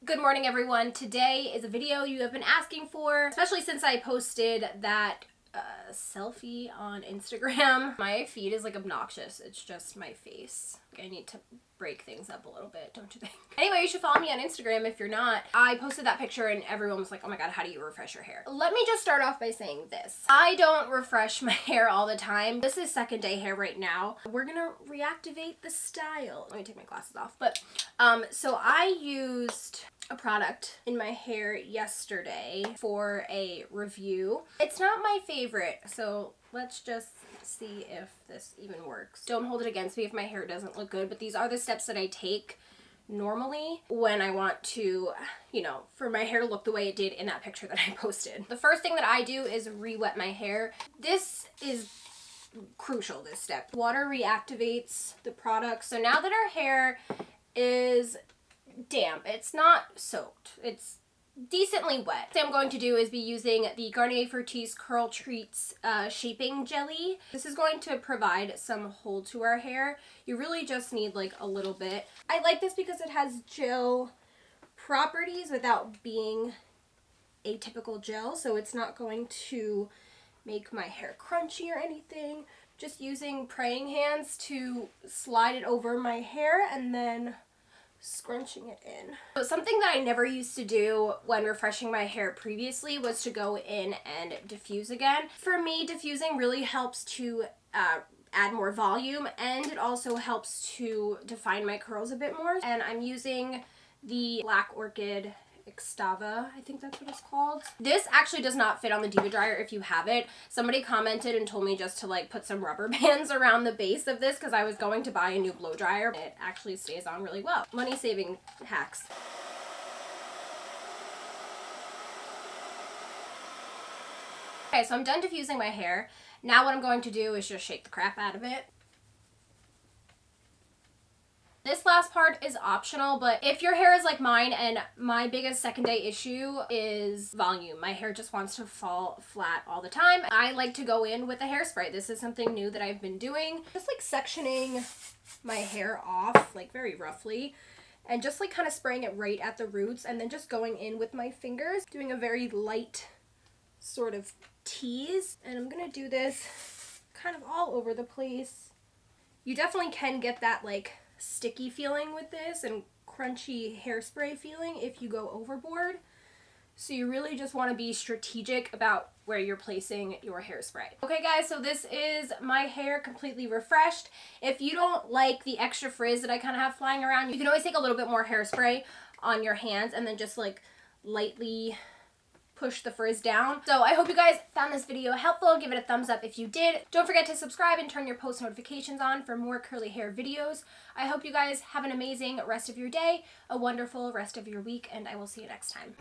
Good morning, everyone. Today is a video you have been asking for, especially since I posted that selfie on Instagram. My feed is like obnoxious. It's just my face. I need to break things up a little bit, don't you think? Anyway, you should follow me on Instagram if you're not. I posted that picture and everyone was like, oh my god, how do you refresh your hair? Let me just start off by saying this. I don't refresh my hair all the time. This is second day hair right now. We're gonna reactivate the style. Let me take my glasses off. But so I used a product in my hair yesterday for a review. It's not my favorite, so let's just see if this even works. Don't hold it against me if my hair doesn't look good, but these are the steps that I take normally when I want to, you know, for my hair to look the way it did in that picture that I posted. The first thing that I do is re-wet my hair. This is crucial, this step. Water reactivates the product. So now that our hair is damp, it's not soaked, it's decently wet. What I'm going to do is be using the Garnier Fructis Curl Treats Shaping Jelly. This is going to provide some hold to our hair. You really just need like a little bit. I like this because it has gel properties without being a typical gel, so it's not going to make my hair crunchy or anything. Just using praying hands to slide it over my hair and then scrunching it in. So something that I never used to do when refreshing my hair previously was to go in and diffuse again. For me, diffusing really helps to add more volume, and it also helps to define my curls a bit more. And I'm using the Black Orchid Extava, I think that's what it's called. This actually does not fit on the Diva dryer if you have it. Somebody commented and told me just to like put some rubber bands around the base of this because I was going to buy a new blow dryer. It actually stays on really well. Money saving hacks. Okay, so I'm done diffusing my hair. Now what I'm going to do is just shake the crap out of it. This last part is optional, but if your hair is like mine, and my biggest second day issue is volume. My hair just wants to fall flat all the time. I like to go in with a hairspray. This is something new that I've been doing. Just like sectioning my hair off, like very roughly, and just like kind of spraying it right at the roots, and then just going in with my fingers, doing a very light sort of tease. And I'm gonna do this kind of all over the place. You definitely can get that like sticky feeling with this and crunchy hairspray feeling if you go overboard. So you really just want to be strategic about where you're placing your hairspray. Okay guys, so this is my hair completely refreshed. If you don't like the extra frizz that I kind of have flying around, you can always take a little bit more hairspray on your hands and then just like lightly push the frizz down. So I hope you guys found this video helpful. Give it a thumbs up if you did. Don't forget to subscribe and turn your post notifications on for more curly hair videos. I hope you guys have an amazing rest of your day, a wonderful rest of your week, and I will see you next time.